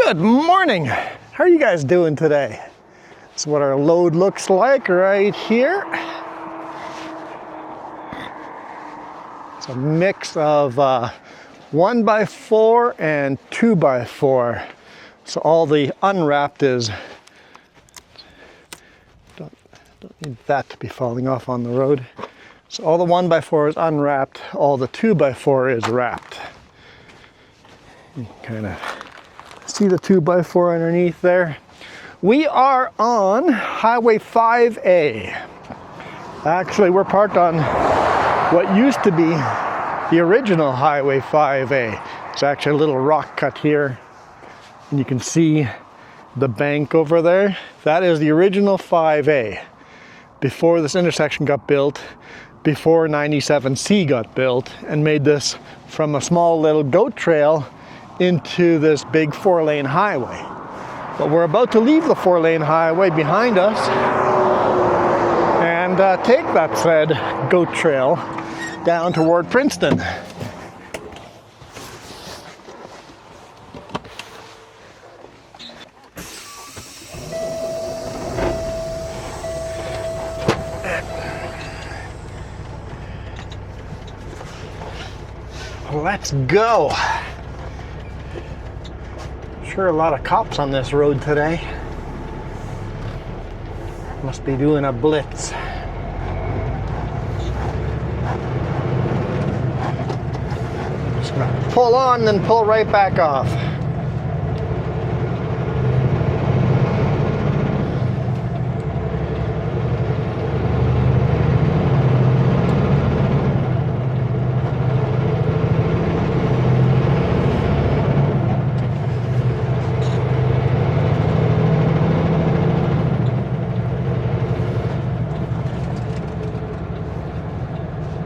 Good morning. How are you guys doing today? This is what our load looks like right here. It's a mix of 1x4 and 2x4. So all the unwrapped is, don't need that to be falling off on the road. So all the 1x4 is unwrapped, all the 2x4 is wrapped. You can kind of see the 2x4 underneath there. We are on Highway 5A. Actually, we're parked on what used to be the original Highway 5A. It's actually a little rock cut here, and you can see the bank over there. That is the original 5A. Before this intersection got built, before 97C got built and made this from a small little goat trail into this big 4-lane highway. But we're about to leave the 4-lane highway behind us and take that said goat trail down toward Princeton. Let's go. Sure, a lot of cops on this road today. Must be doing a blitz. Just gonna pull on, then pull right back off.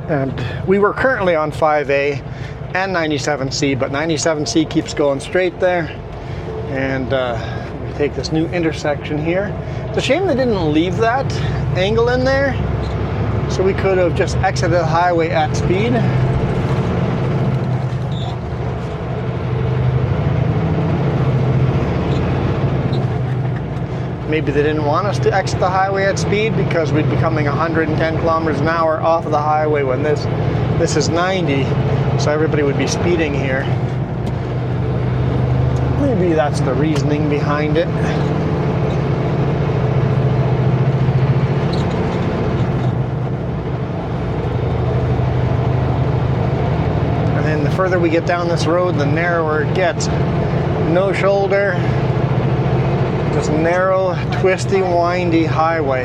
And we were currently on 5A and 97C, but 97C keeps going straight there. And we take this new intersection here. It's a shame they didn't leave that angle in there, so we could have just exited the highway at speed. Maybe they didn't want us to exit the highway at speed because we'd be coming 110 kilometers an hour off of the highway when this is 90, so everybody would be speeding here. Maybe that's the reasoning behind it. And then the further we get down this road, the narrower it gets. No shoulder. This narrow, twisty, windy highway.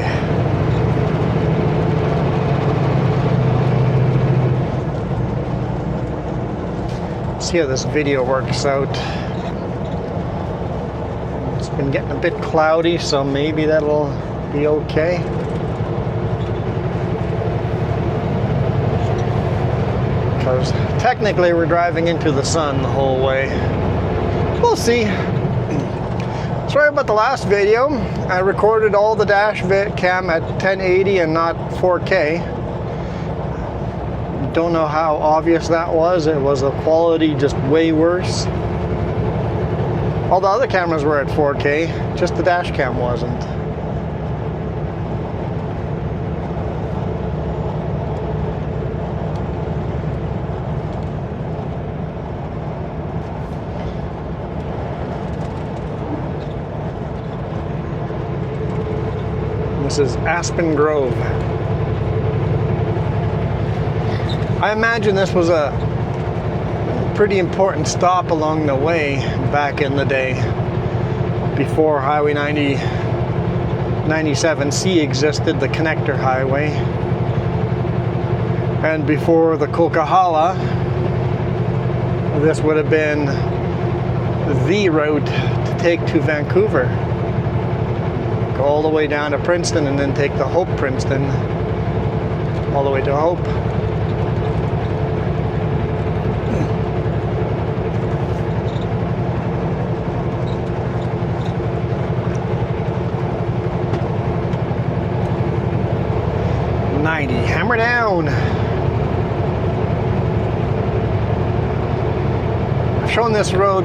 See how this video works out. It's been getting a bit cloudy, so maybe that'll be okay. Because technically we're driving into the sun the whole way. We'll see. Sorry about the last video. I recorded all the dash cam at 1080 and not 4K. Don't know how obvious that was. It was the quality just way worse. All the other cameras were at 4K, just the dash cam wasn't. This is Aspen Grove. I imagine this was a pretty important stop along the way back in the day, before Highway 97C existed, the connector highway, and before the Coquihalla. This would have been the route to take to Vancouver. Go all the way down to Princeton and then take the Hope Princeton all the way to Hope. Hammer down. I've shown this road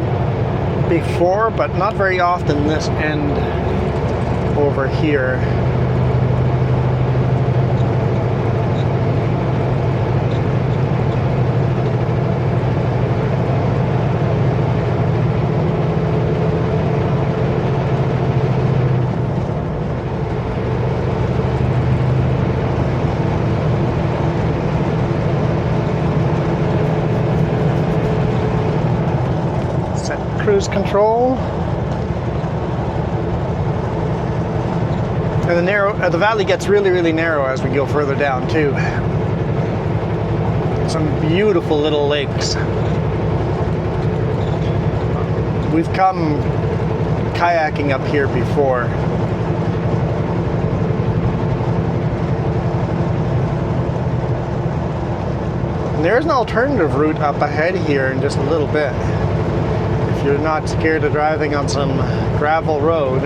before, but not very often this end over here. Cruise control, and the valley gets really narrow as we go further down too. Some beautiful little lakes. We've come kayaking up here before. And there's an alternative route up ahead here in just a little bit. If you're not scared of driving on some gravel road.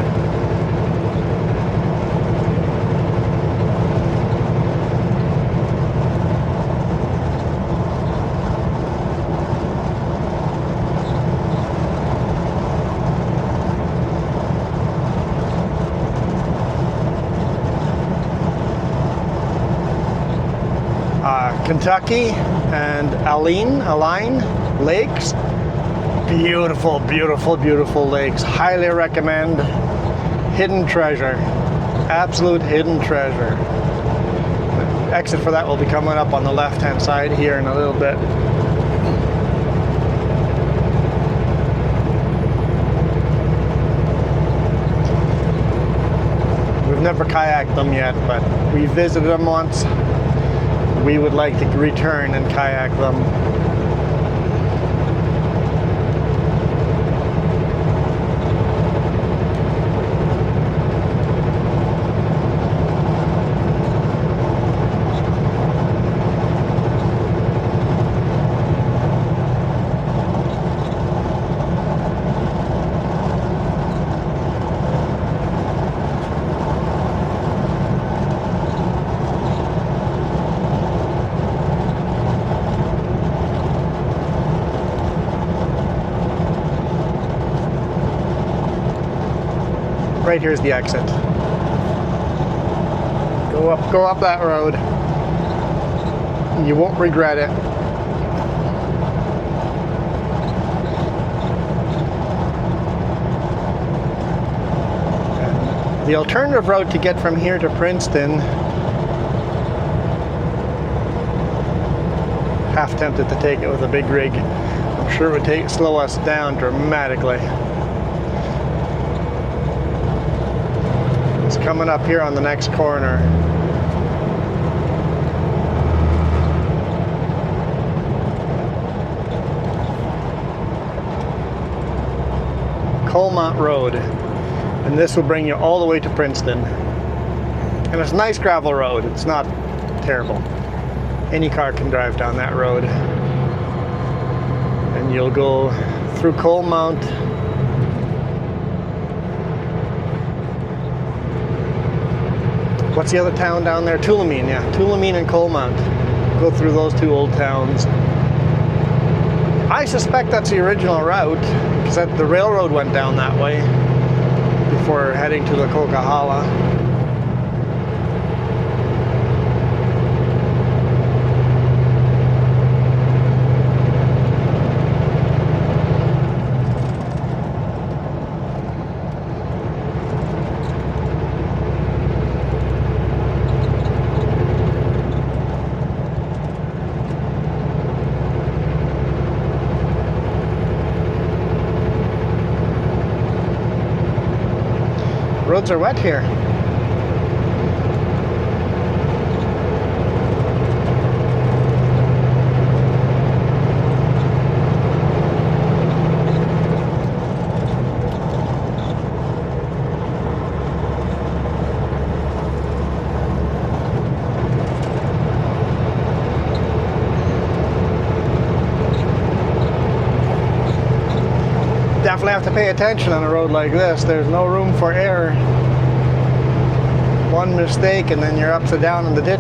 Kentucky and Allison Lakes. Beautiful, beautiful, beautiful lakes. Highly recommend. Hidden treasure. Absolute hidden treasure. The exit for that will be coming up on the left-hand side here in a little bit. We've never kayaked them yet, but we visited them once. We would like to return and kayak them. Right here's the exit. Go up that road. You won't regret it. The alternative route to get from here to Princeton, half tempted to take it with a big rig. I'm sure it would slow us down dramatically. It's coming up here on the next corner. Colmont Road, and this will bring you all the way to Princeton. And it's a nice gravel road. It's not terrible. Any car can drive down that road. And you'll go through Colmont. What's the other town down there? Tulameen, yeah. Tulameen and Colmont. Go through those two old towns. I suspect that's the original route, because the railroad went down that way before heading to the Coquihalla. Roads are wet here. Definitely have to pay attention on a road like this. There's no room for error. One mistake and then you're upside down in the ditch.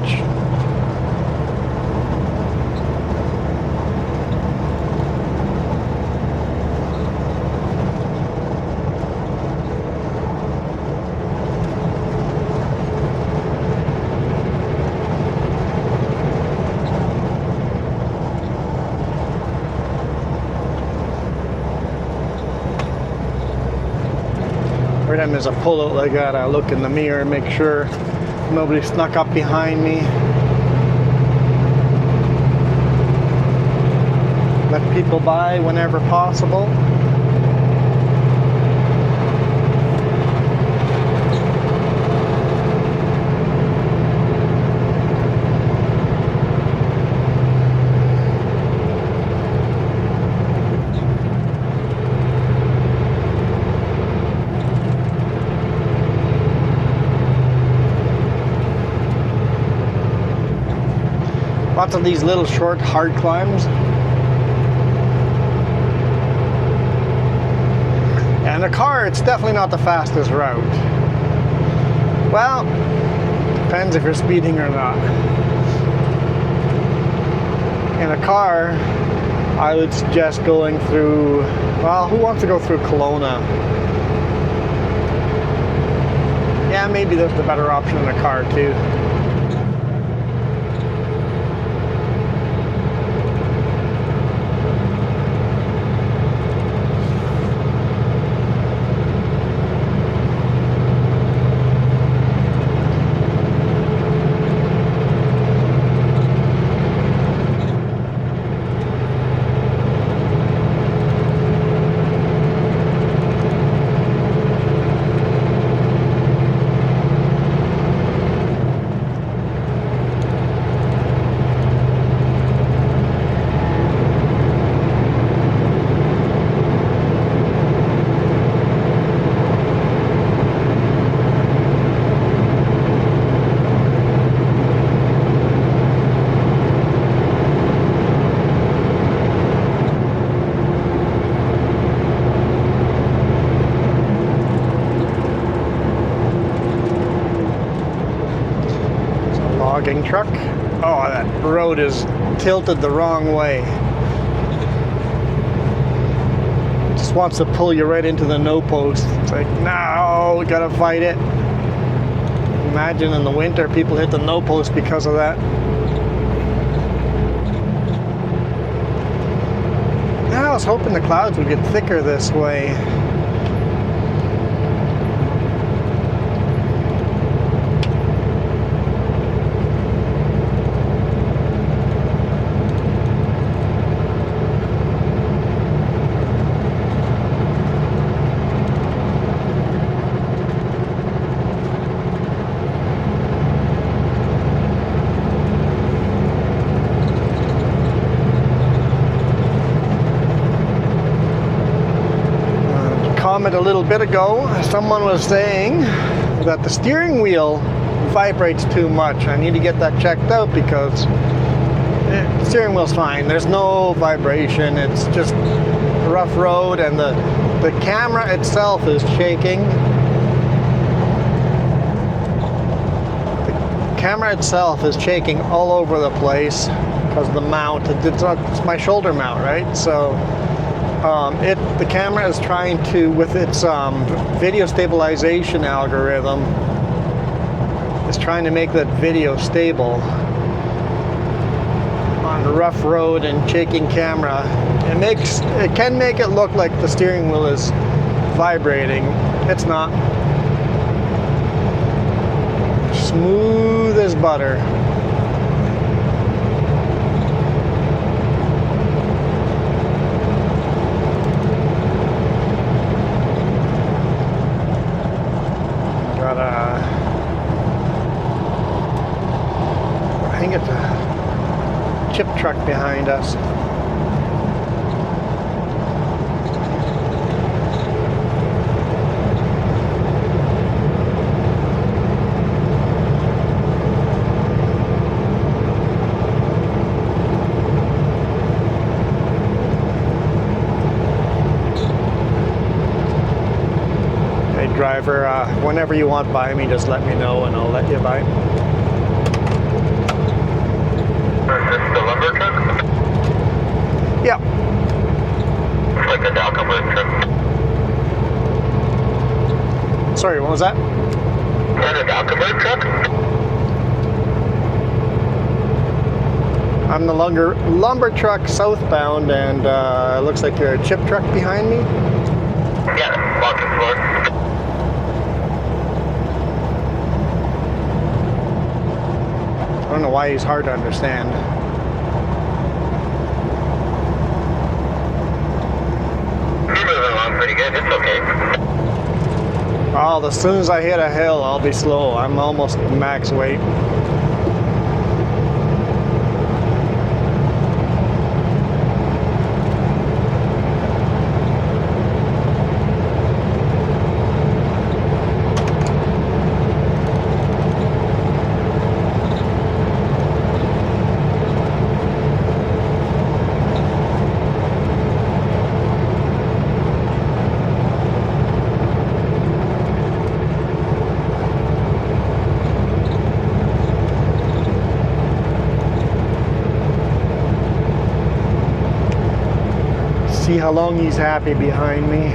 anytime there's a pullout like that, I look in the mirror and make sure nobody snuck up behind me. Let people by whenever possible. Lots of these little short, hard climbs. And a car, it's definitely not the fastest route. Well, depends if you're speeding or not. In a car, I would suggest going through, well, who wants to go through Kelowna? Yeah, maybe that's the better option in a car too. Truck. Oh, that road is tilted the wrong way. Just wants to pull you right into the no post. It's like, no, we gotta fight it. Imagine in the winter people hit the no post because of that. Yeah, I was hoping the clouds would get thicker this way. A little bit ago, someone was saying that the steering wheel vibrates too much. I need to get that checked out because the steering wheel's fine. There's no vibration. It's just a rough road, and the camera itself is shaking. The camera itself is shaking all over the place because the mount. It's my shoulder mount, right? So the camera is trying to, with its video stabilization algorithm, is trying to make that video stable on a rough road and shaking camera. It can make it look like the steering wheel is vibrating. It's not. Smooth as butter. I think it's a chip truck behind us. Hey driver, whenever you want by me, just let me know and I'll let you by. Is this the lumber truck? Yeah. It's like a Dalcomber truck. Sorry, what was that? Is that a Dalcomber truck? I'm the lumber truck southbound, and it looks like you're a chip truck behind me. Yeah, walking floor. don't know why he's hard to understand. You're moving along pretty good. It's okay. Oh, as soon as I hit a hill, I'll be slow. I'm almost max weight. See how long he's happy behind me.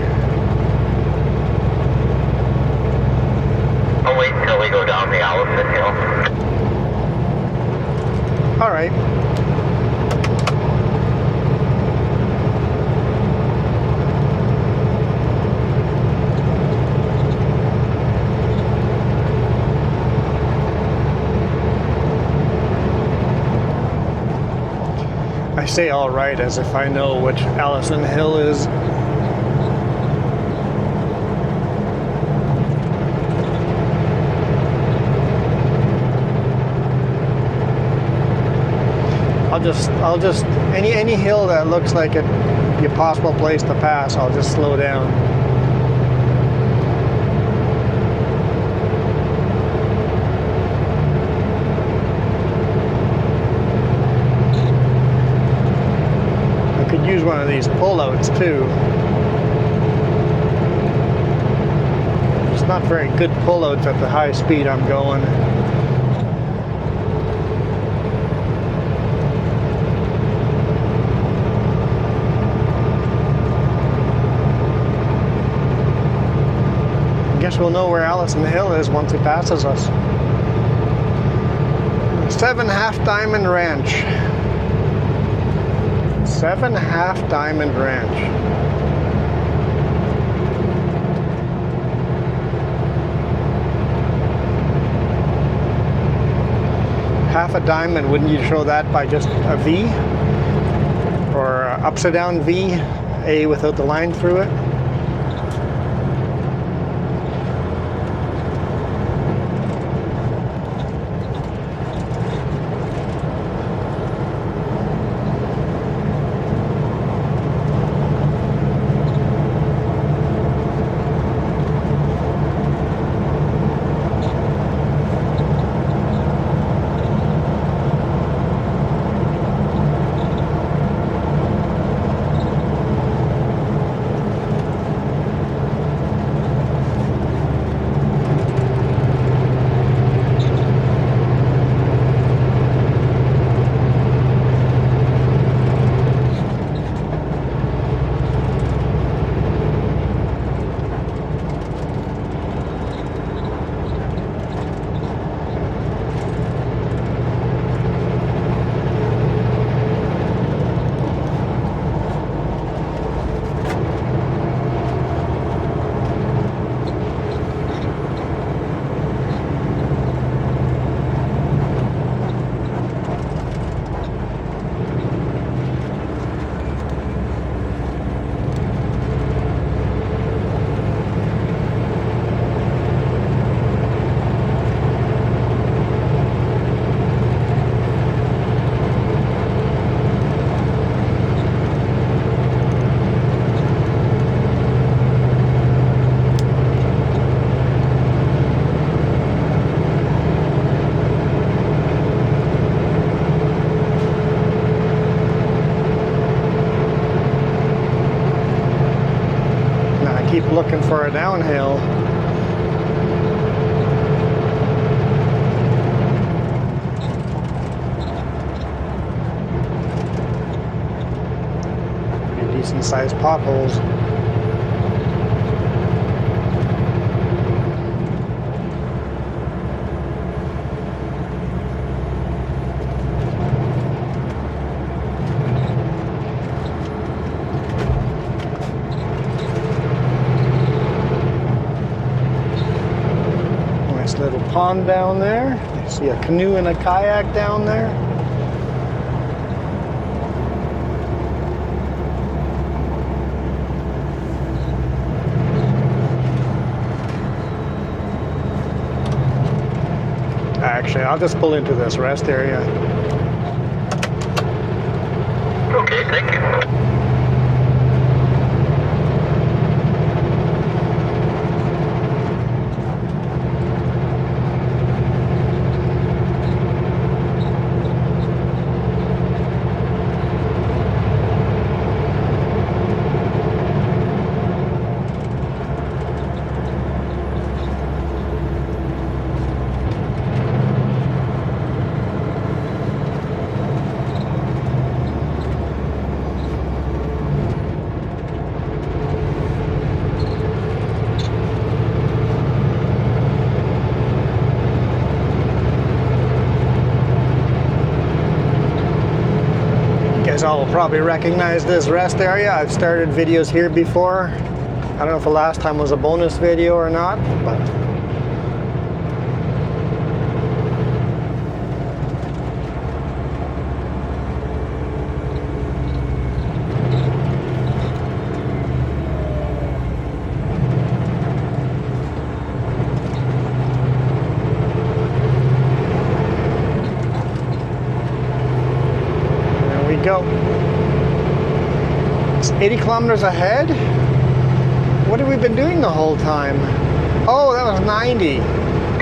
I'll wait until we go down the Allison Hill. All right. I say all right as if I know which Allison Hill is. I'll just any hill that looks like it be a possible place to pass, I'll just slow down. Could use one of these pullouts too. It's not very good pullouts at the high speed I'm going. I guess we'll know where Allison Hill is once he passes us. 7 Half Diamond Ranch. 7 Half Diamond Ranch. Half a diamond, wouldn't you show that by just a V? Or a upside down V, A without the line through it? Looking for a downhill. Pretty decent sized potholes. Little pond down there. I see a canoe and a kayak down there. Actually, I'll just pull into this rest area. Okay, thank you. All will probably recognize this rest area. I've started videos here before. I don't know if the last time was a bonus video or not, but go. It's 80 kilometers ahead. What have we been doing the whole time? Oh, that was 90.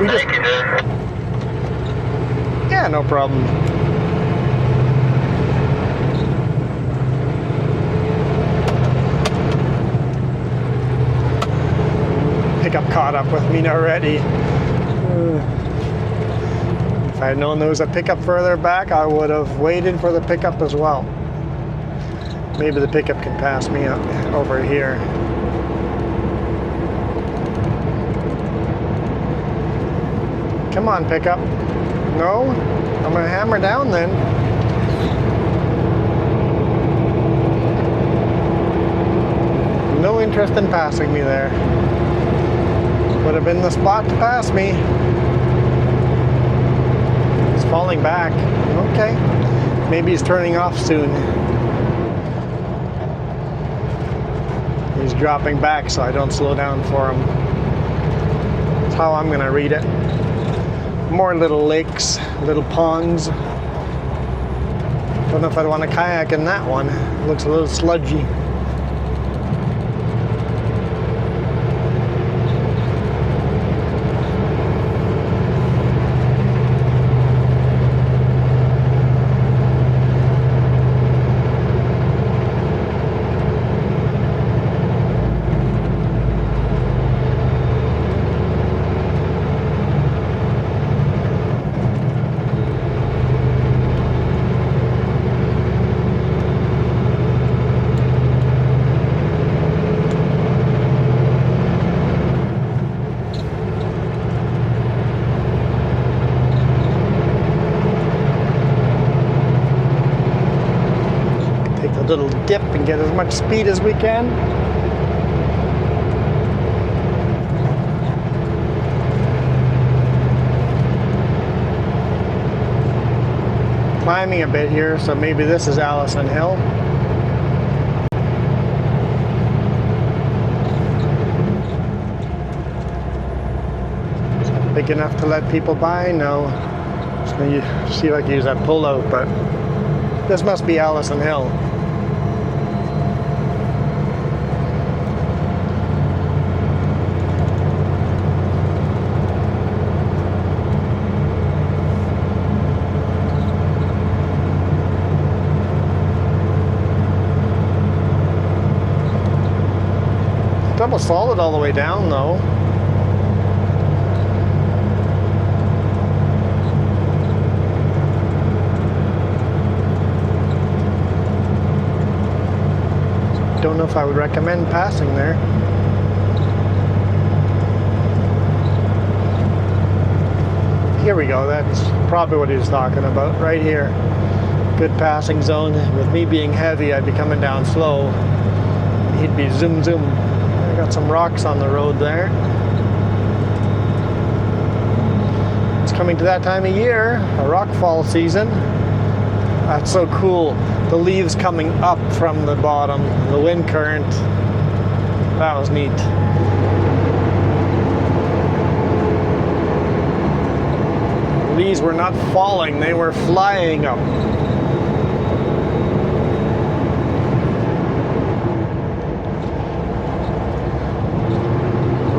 We just... Yeah, no problem. Pickup caught up with me already. If I had known there was a pickup further back, I would have waited for the pickup as well. Maybe the pickup can pass me up over here. Come on, pickup. No? I'm gonna hammer down then. No interest in passing me there. Would have been the spot to pass me. Falling back. Okay. Maybe he's turning off soon. He's dropping back so I don't slow down for him. That's how I'm going to read it. More little lakes, little ponds. Don't know if I'd want to kayak in that one. It looks a little sludgy. Little dip and get as much speed as we can. Climbing a bit here, so maybe this is Allison Hill. Is it big enough to let people by? No. Just gonna see if I can use that pullout, but this must be Allison Hill. Double solid all the way down though. Don't know if I would recommend passing there. Here we go, that's probably what he was talking about, right here. Good passing zone. With me being heavy, I'd be coming down slow. He'd be zoom zoom. I got some rocks on the road there. coming to that time of year, a rock fall season. That's so cool. The leaves coming up from the bottom, the wind current. That was neat. These were not falling, they were flying up.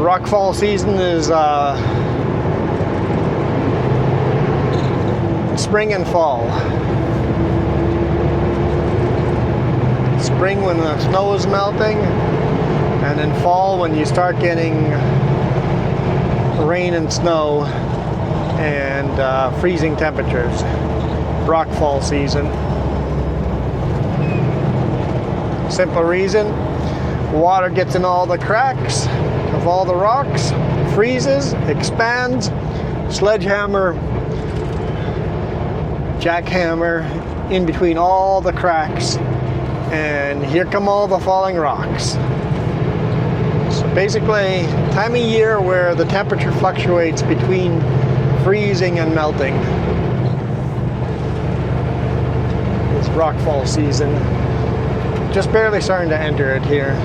Rock fall season is spring and fall. Spring when the snow is melting, and in fall when you start getting rain and snow and freezing temperatures. Rock fall season. Simple reason, water gets in all the cracks of all the rocks, freezes, expands, sledgehammer, jackhammer in between all the cracks, and here come all the falling rocks. So basically, time of year where the temperature fluctuates between freezing and melting. It's rockfall season. Just barely starting to enter it here.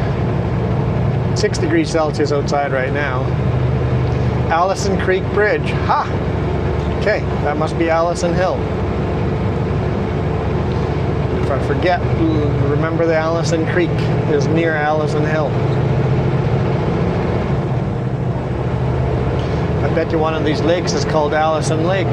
6 degrees Celsius outside right now. Allison Creek Bridge. Ha! Okay, that must be Allison Hill. If I forget, remember the Allison Creek is near Allison Hill. I bet you one of these lakes is called Allison Lake.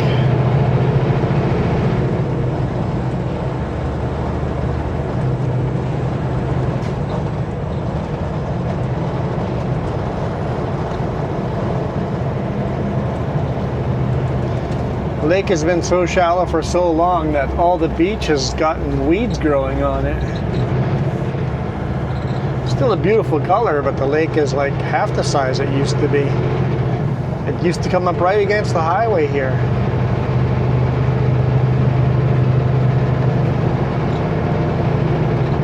The lake has been so shallow for so long that all the beach has gotten weeds growing on it. Still a beautiful color, but the lake is like half the size it used to be. It used to come up right against the highway here.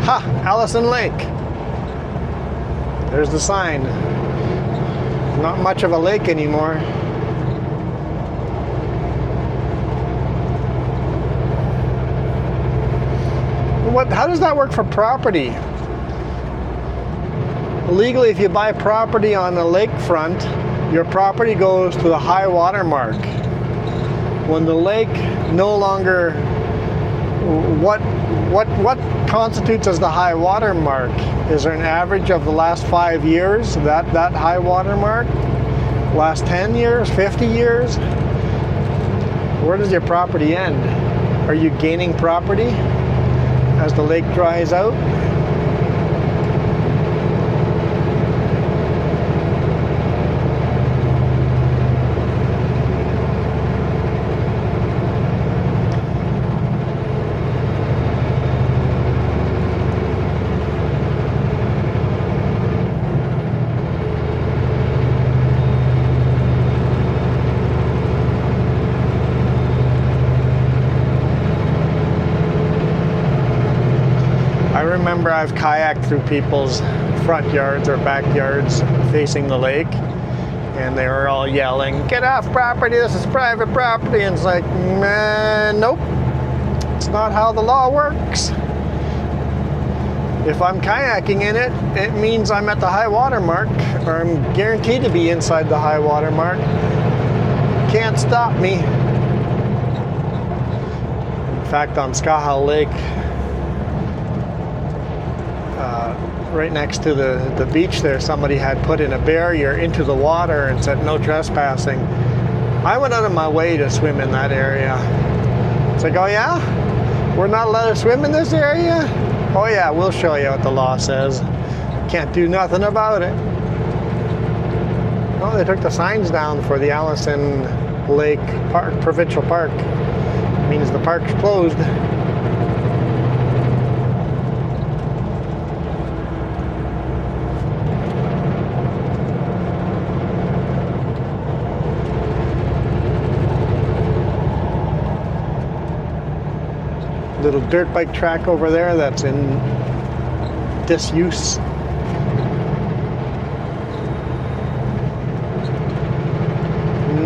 Ha! Allison Lake. There's the sign. Not much of a lake anymore. How does that work for property? Legally, if you buy property on the lakefront, your property goes to the high water mark. When the lake no longer, what constitutes as the high water mark? Is there an average of the last 5 years, that high water mark? Last 10 years, 50 years? Where does your property end? Are you gaining property as the lake dries out? I remember I've kayaked through people's front yards or backyards facing the lake, and they were all yelling, "Get off property, this is private property." And it's like, man, nope, it's not how the law works. If I'm kayaking in it, it means I'm at the high water mark, or I'm guaranteed to be inside the high water mark. Can't stop me. In fact, on Skaha Lake, right next to the beach there, somebody had put in a barrier into the water and said no trespassing. I went out of my way to swim in that area. It's like, oh yeah? We're not allowed to swim in this area? Oh yeah, we'll show you what the law says. Can't do nothing about it. Oh, they took the signs down for the Allison Lake Park, Provincial Park. It means the park's closed. Little dirt bike track over there that's in disuse.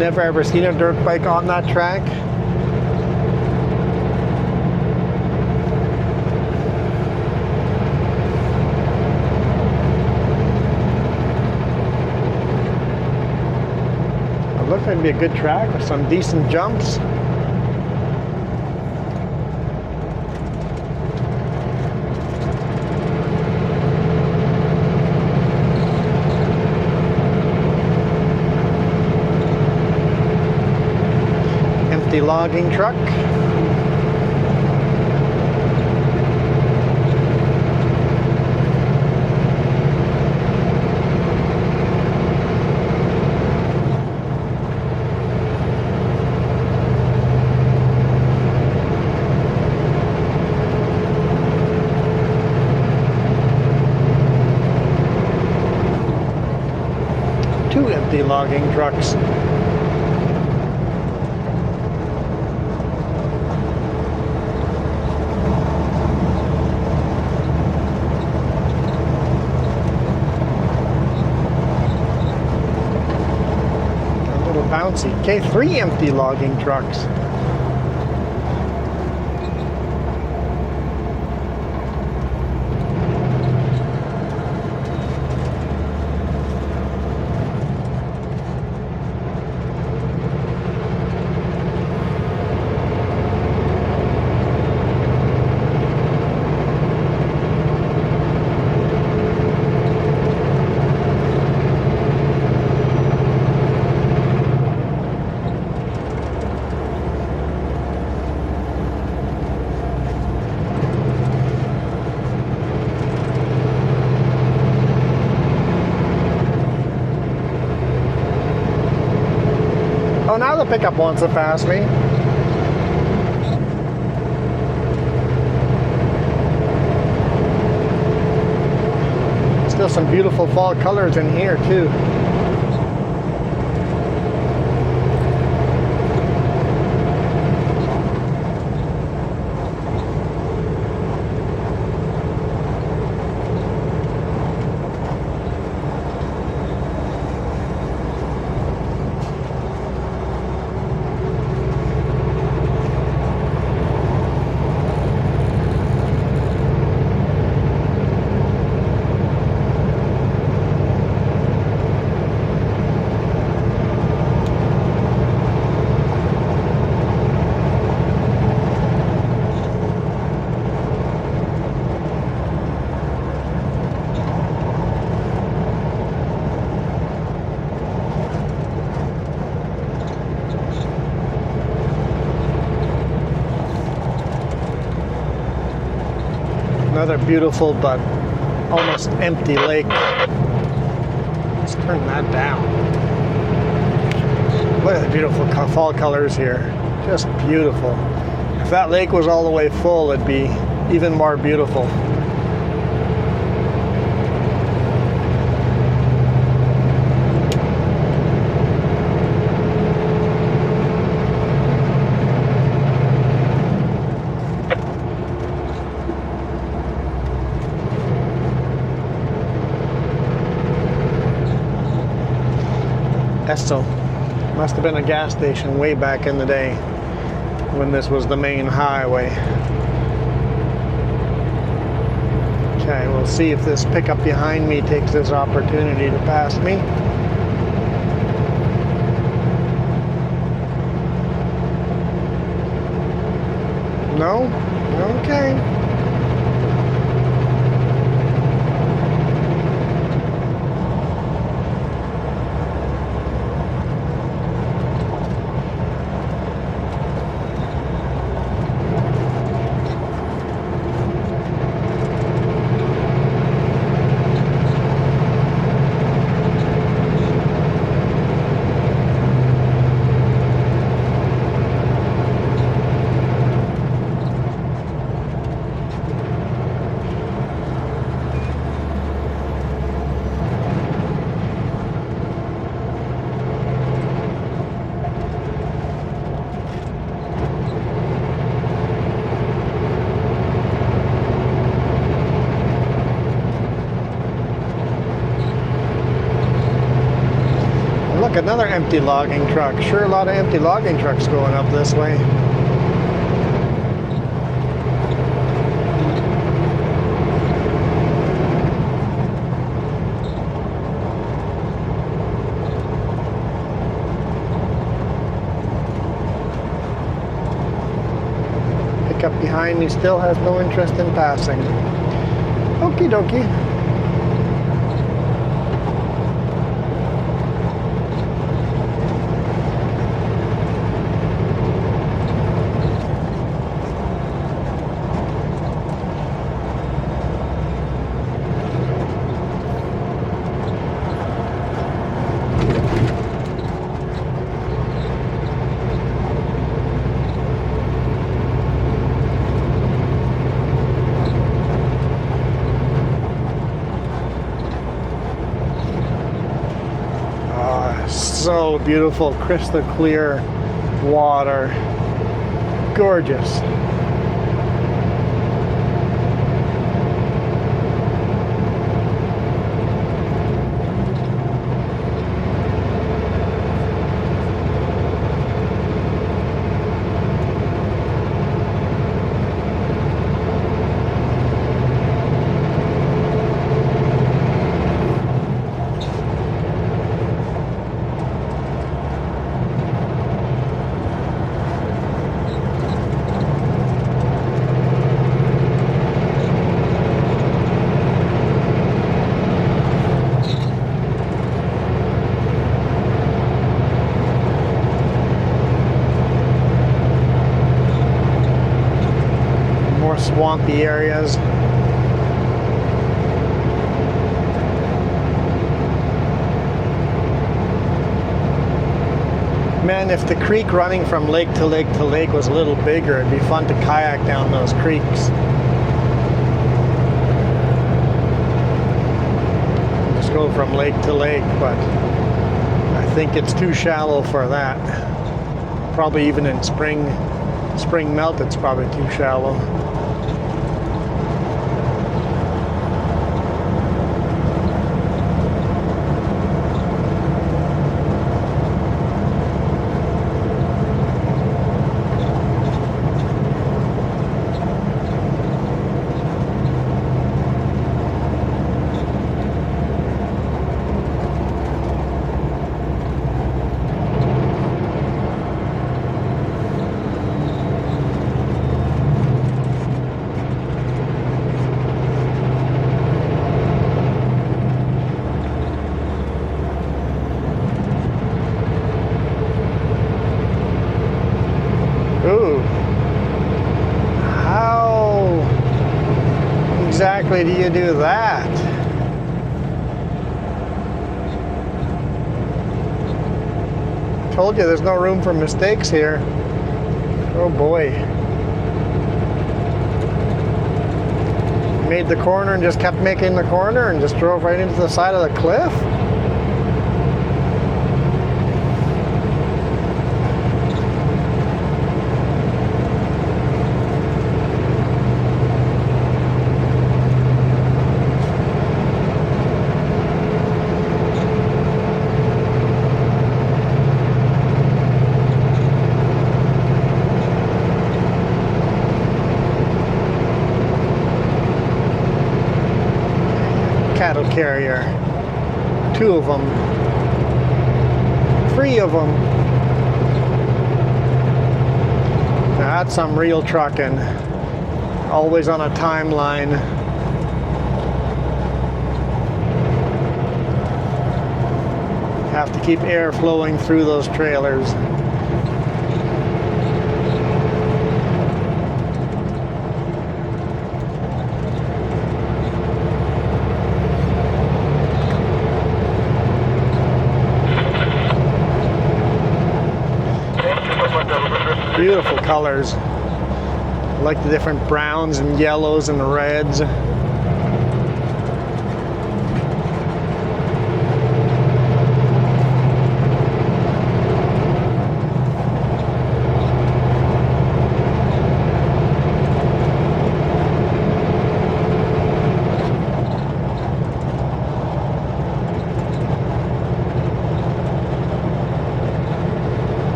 never ever seen a dirt bike on that track. It looks like it'd be a good track with some decent jumps. Empty logging truck. Two empty logging trucks. Bouncy. Okay, 3 empty logging trucks. Oh, now the pickup wants to pass me. Still some beautiful fall colors in here too. Another beautiful but almost empty lake. Let's turn that down. Look at the beautiful fall colors here. Just beautiful. If that lake was all the way full, it'd be even more beautiful. Esto must have been a gas station way back in the day when this was the main highway. Okay, we'll see if this pickup behind me takes this opportunity to pass me. No? Okay. look, another empty logging truck. Sure, a lot of empty logging trucks going up this way. Pickup behind me still has no interest in passing. Okie dokie. So beautiful, crystal clear water. Gorgeous. Swampy areas. Man, if the creek running from lake to lake to lake was a little bigger, it'd be fun to kayak down those creeks. Just go from lake to lake, but I think it's too shallow for that. Probably even in spring melt, it's probably too shallow. Exactly do you do that? Told you there's no room for mistakes here. Oh boy. Made the corner and just kept making the corner and just drove right into the side of the cliff? Cattle carrier. 2 of them. 3 of them. Now that's some real trucking. Always on a timeline. Have to keep air flowing through those trailers. Beautiful colors. I like the different browns and yellows and reds.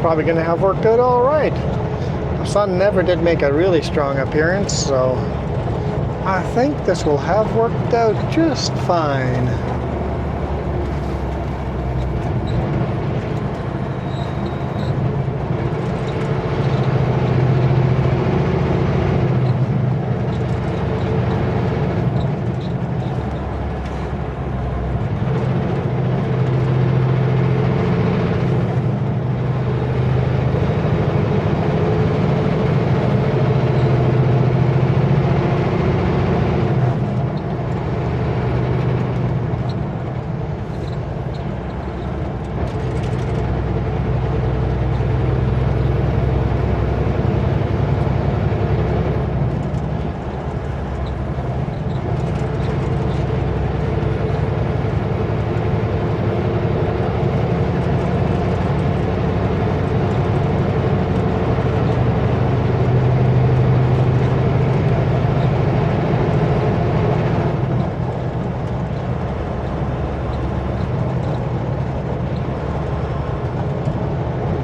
probably going to have worked out all right. The sun never did make a really strong appearance, so I think this will have worked out just fine.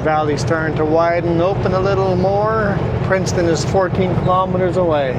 Valley's starting to widen, open a little more. Princeton is 14 kilometers away.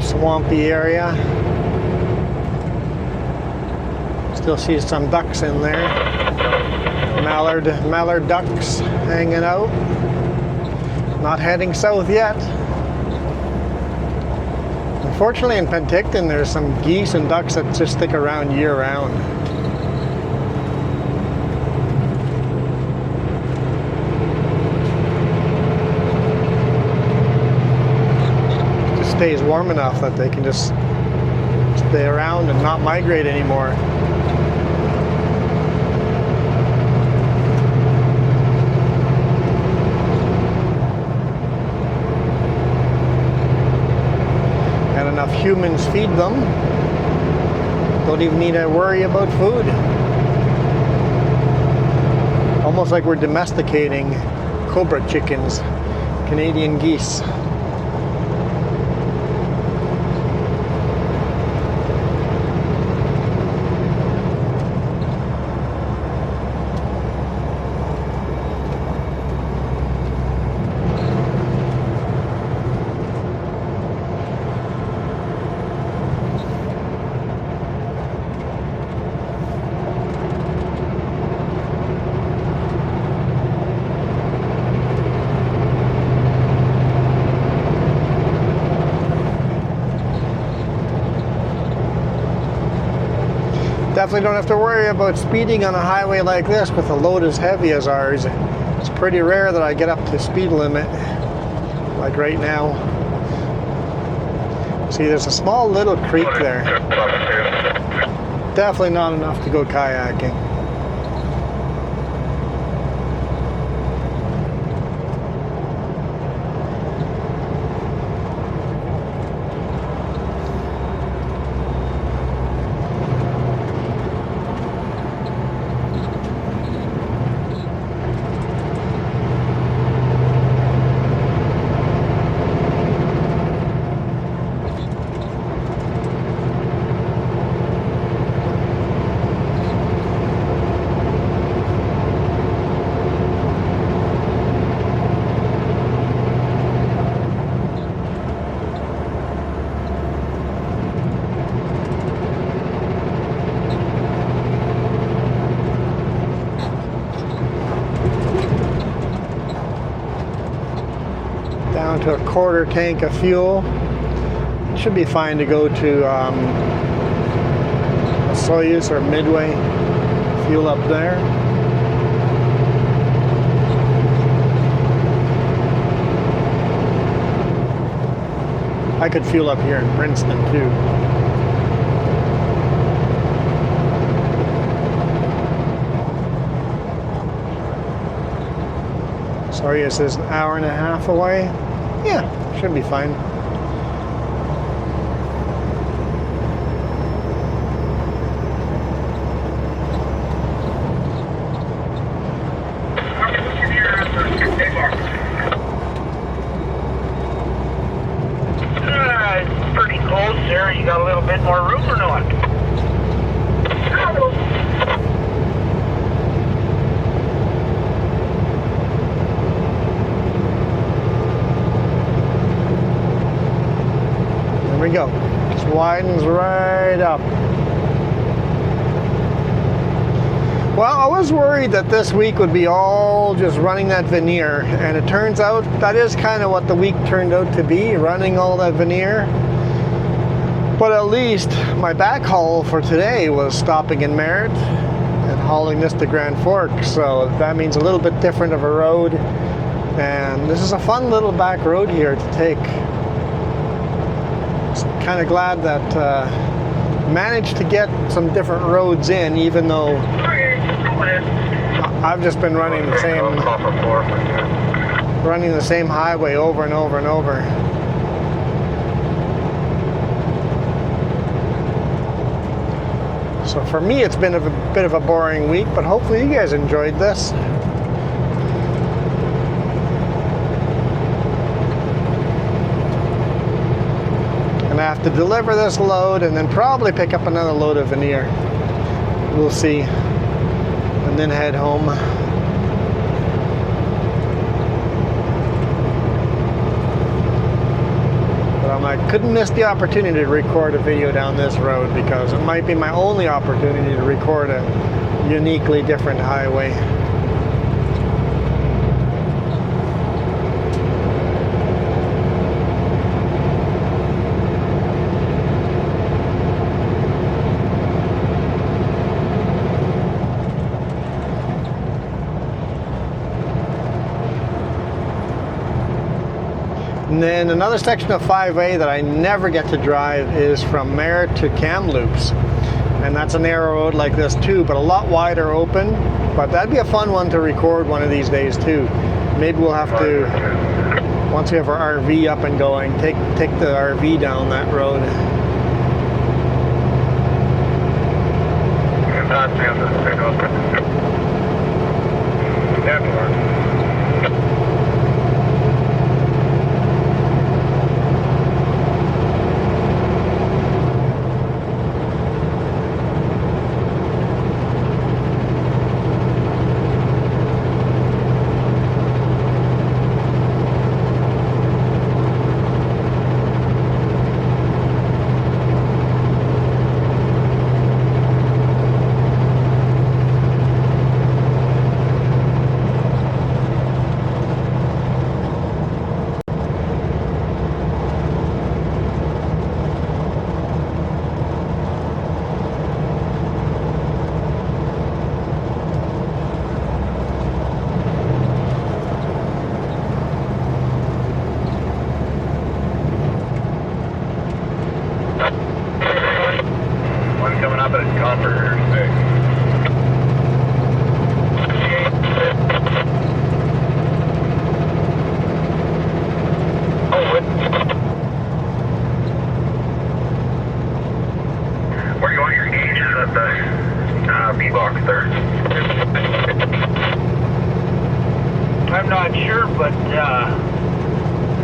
Swampy area. Still see some ducks in there. Mallard ducks hanging out. Not heading south yet. Unfortunately in Penticton there's some geese and ducks that just stick around year round. Stays warm enough that they can just stay around and not migrate anymore. And enough humans feed them. Don't even need to worry about food. Almost like we're domesticating cobra chickens, Canadian geese. Definitely don't have to worry about speeding on a highway like this with a load as heavy as ours. It's pretty rare that I get up to speed limit, like right now. See, there's a small little creek there. Definitely not enough to go kayaking. down to a quarter tank of fuel. It should be fine to go to a Soyuz or Midway. Fuel up there. I could fuel up here in Princeton too. Soyuz is an hour and a half away. Yeah, should be fine. Pretty close there. You got a little bit more room or not? There we go. Just widens right up. Well, I was worried that this week would be all just running that veneer, and it turns out that is kind of what the week turned out to be, running all that veneer. But at least my backhaul for today was stopping in Merritt and hauling this to Grand Forks, so that means a little bit different of a road, and this is a fun little back road here to take. Kind of glad that managed to get some different roads in, even though I've just been running the same highway over and over and over. So for me, it's been a bit of a boring week, but hopefully you guys enjoyed this. And I have to deliver this load and then probably pick up another load of veneer. We'll see. And then head home. I couldn't miss the opportunity to record a video down this road because it might be my only opportunity to record a uniquely different highway. And then another section of 5A that I never get to drive is from Merritt to Kamloops. And that's a narrow road like this too, but a lot wider open. But that'd be a fun one to record one of these days too. Maybe we'll have to, once we have our RV up and going, take the RV down that road. I'm not sure, but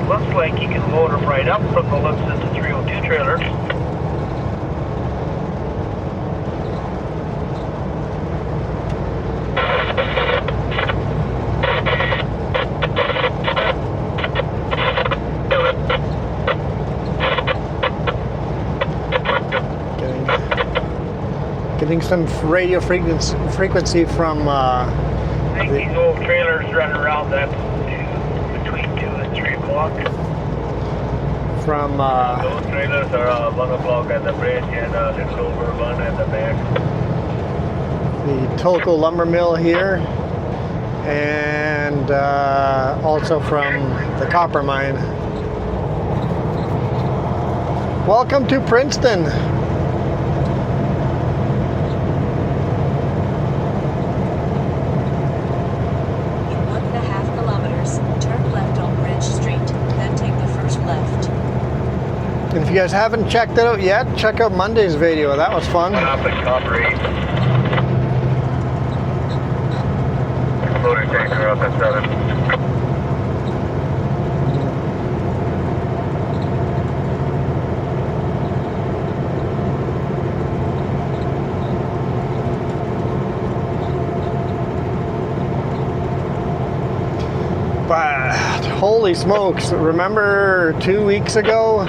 looks like you can load them right up from the looks of the 302 trailer. Getting some radio frequency from I think these old trailers run around that between 2 and 3 kilometers. o'clock. From Those trailers are 1 o'clock at the bridge and a little over 1 at the back. the Tolko lumber mill here, and also from the copper mine. Welcome to Princeton. In 1.5 kilometers, turn left on Bridge Street, then take the first left. And if you guys haven't checked it out yet, check out Monday's video. That was fun. Up at Copper 8. Loading tanker up at 7. But holy smokes, remember 2 weeks ago?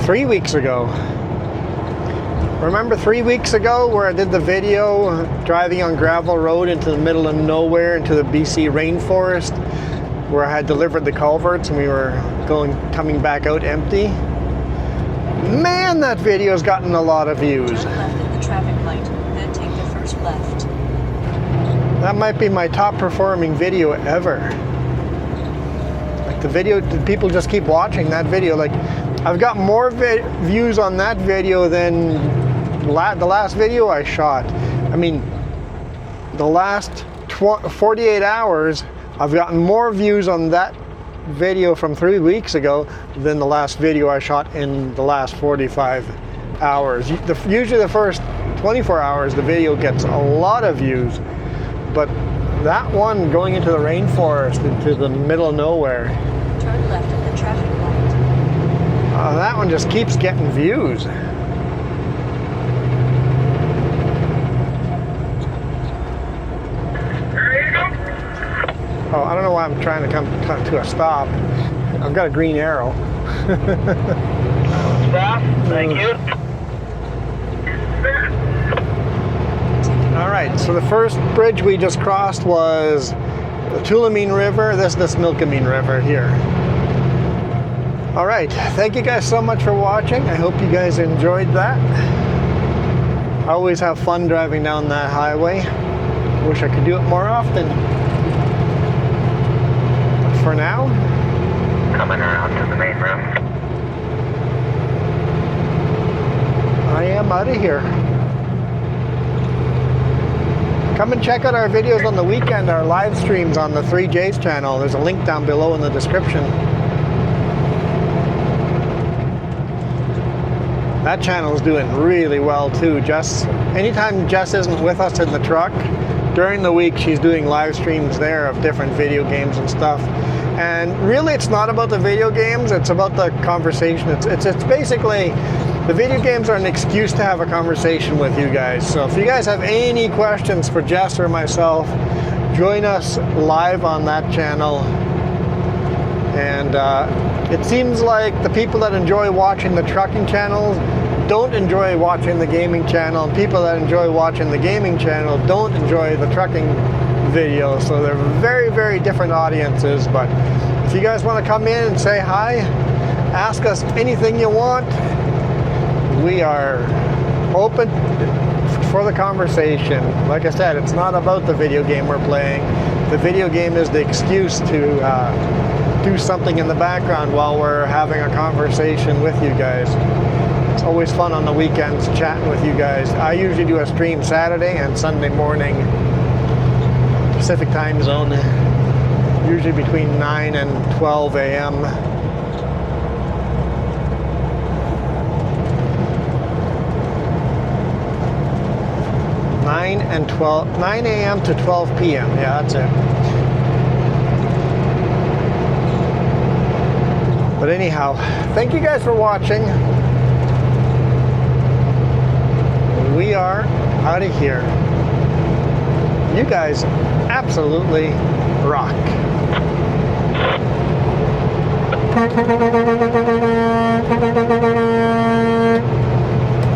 3 weeks ago. Remember 3 weeks ago where I did the video driving on gravel road into the middle of nowhere into the BC rainforest where I had delivered the culverts and we were coming back out empty? Man, that video's gotten a lot of views. Turn left at the traffic light, then take the first left. That might be my top performing video ever. Like the video, people just keep watching that video. Like I've got more views on that video than the last video I shot. I mean, the last 48 hours, I've gotten more views on that video from 3 weeks ago than the last video I shot in the last 45 hours. Usually the first 24 hours, the video gets a lot of views, but that one going into the rainforest, into the middle of nowhere, Turn left at the traffic light. that one just keeps getting views. Oh, I don't know why I'm trying to come to a stop. I've got a green arrow. Stop. Thank you. All right, so the first bridge we just crossed was the Tulameen River. This is the Smilkameen River here. All right, thank you guys so much for watching. I hope you guys enjoyed that. I always have fun driving down that highway. Wish I could do it more often. But for now, Coming around to the main room. I am out of here. Come and check out our videos on the weekend, our live streams on the 3J's channel. There's a link down below in the description. That channel is doing really well too. Anytime Jess isn't with us in the truck, during the week she's doing live streams there of different video games and stuff. And really it's not about the video games, it's about the conversation. It's basically, the video games are an excuse to have a conversation with you guys. So if you guys have any questions for Jess or myself, join us live on that channel. And it seems like the people that enjoy watching the trucking channels don't enjoy watching the gaming channel. People that enjoy watching the gaming channel don't enjoy the trucking videos. So they're very, very different audiences. But if you guys want to come in and say hi, ask us anything you want, we are open for the conversation. Like I said, it's not about the video game we're playing. The video game is the excuse to do something in the background while we're having a conversation with you guys. It's always fun on the weekends chatting with you guys. I usually do a stream Saturday and Sunday morning, Pacific time zone, usually between 9 and 12 a.m. (9 a.m. to 12 p.m.) Yeah, that's it. But anyhow, thank you guys for watching. We are out of here. You guys absolutely rock.